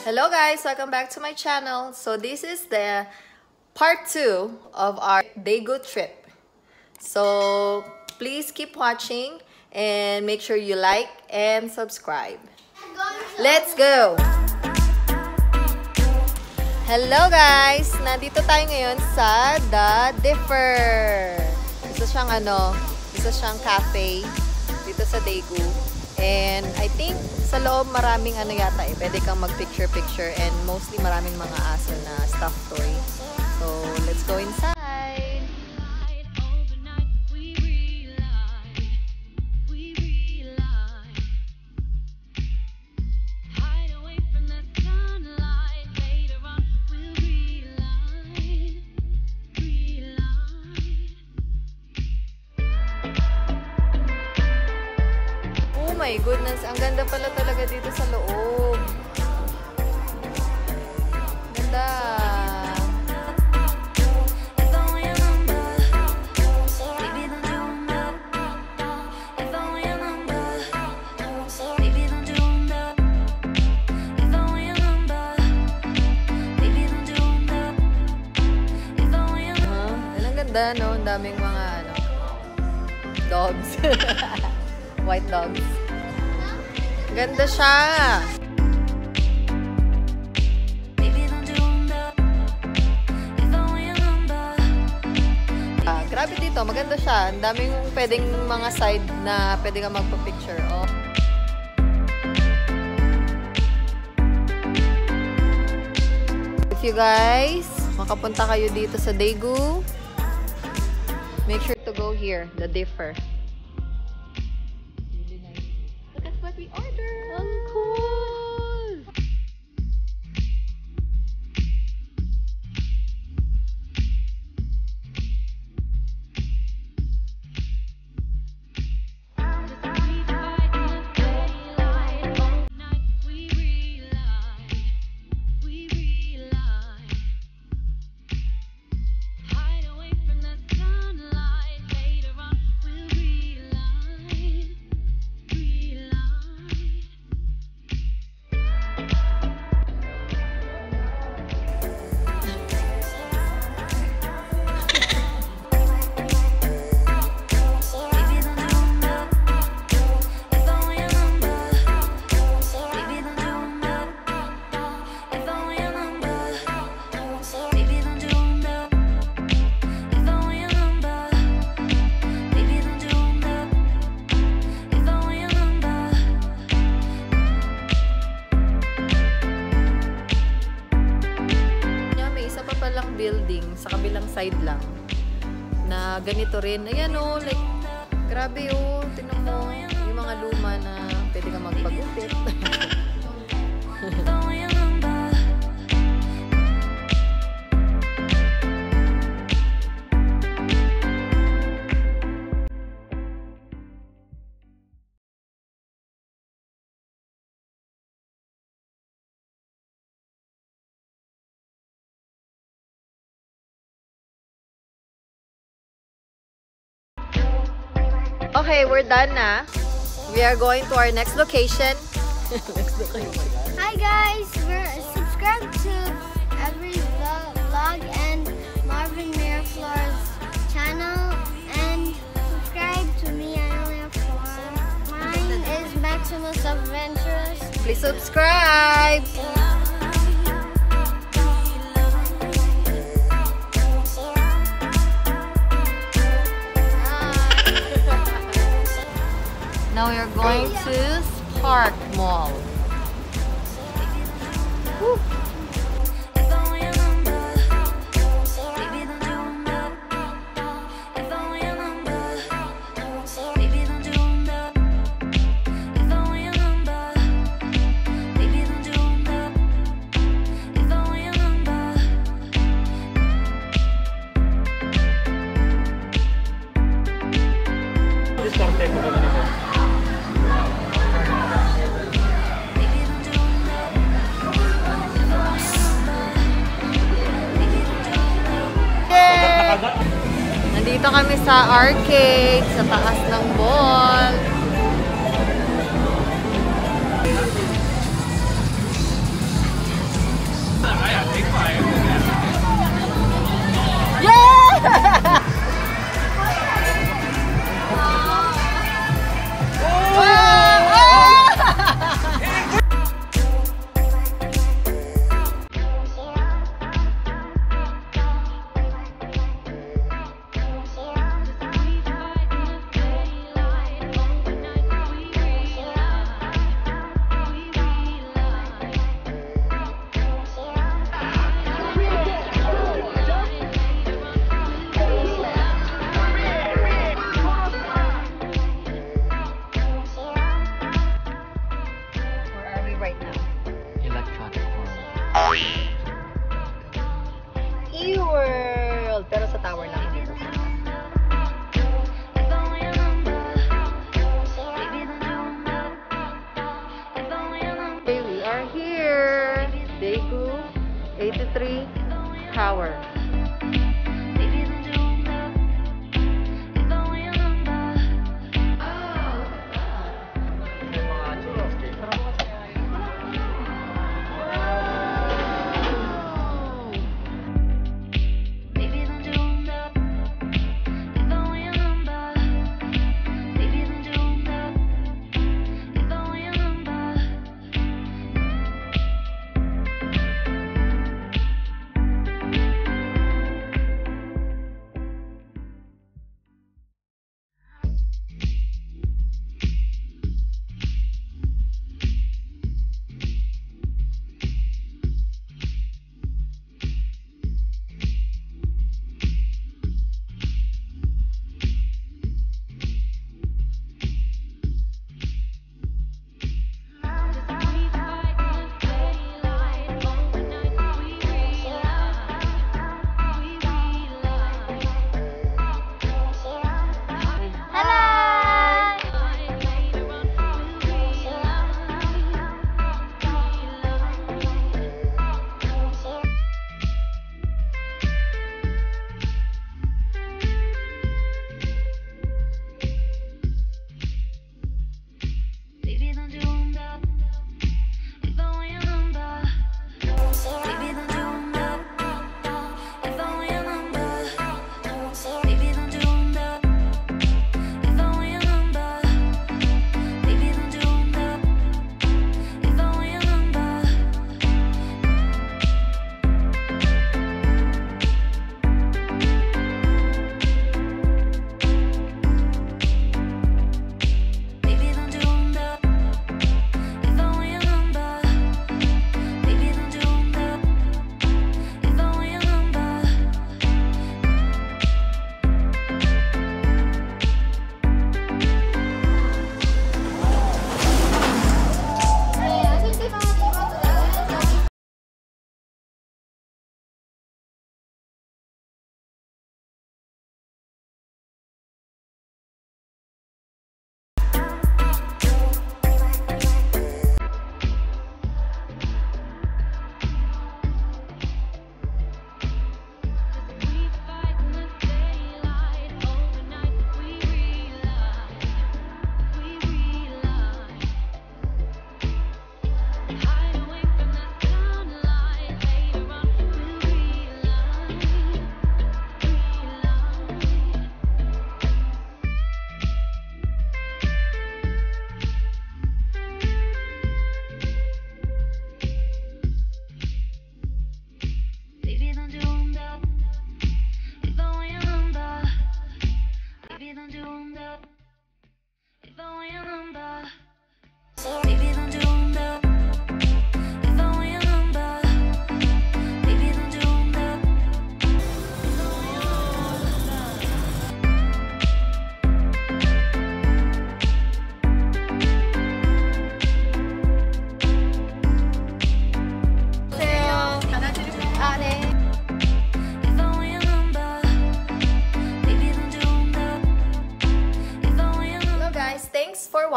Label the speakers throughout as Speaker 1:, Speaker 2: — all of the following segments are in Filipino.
Speaker 1: Hello guys, welcome back to my channel. So this is the part 2 of our Daegu trip. So please keep watching and make sure you like and subscribe. Let's go! Hello guys! Nandito tayo ngayon sa The Differ. Isa siyang cafe dito sa Daegu. And I think sa loob maraming yata pwede kang mag-picture-picture and mostly maraming mga aso na stuffed toy. So, let's go inside. Oh my goodness, ang ganda pala talaga dito sa loob. Ganda. Ang ganda, no? Ang daming mga dogs. White dogs. Ganda siya. Grabe dito, maganda siya. Ang daming pwedeng mga side na pwede kang magpa-picture. Oh. If you guys makapunta kayo dito sa Daegu, make sure to go here, The Differ. What we ordered. Ang cool. Building sa kabilang side lang na ganito rin. Ayan o, like grabe o, tingnan mo yung mga luma na pwede kang magpagupit. Okay, we're done na. We are going to our next location.
Speaker 2: Hi guys, subscribe to every vlog and Marvin Miraflor's channel and subscribe to me. I only have 4. Mine is Maximus Adventurous.
Speaker 1: Please subscribe. Now we are going to Spark Mall. Woo. Nandito kami sa arcade, sa taas ng mall. Yeah! E-World! Pero sa tower lang dito. Okay, we are here. Daegu 83 Tower.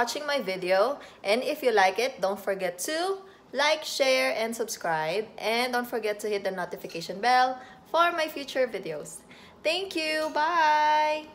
Speaker 1: watching my video, and if you like it, don't forget to like, share, and subscribe, and don't forget to hit the notification bell for my future videos. Thank you! Bye!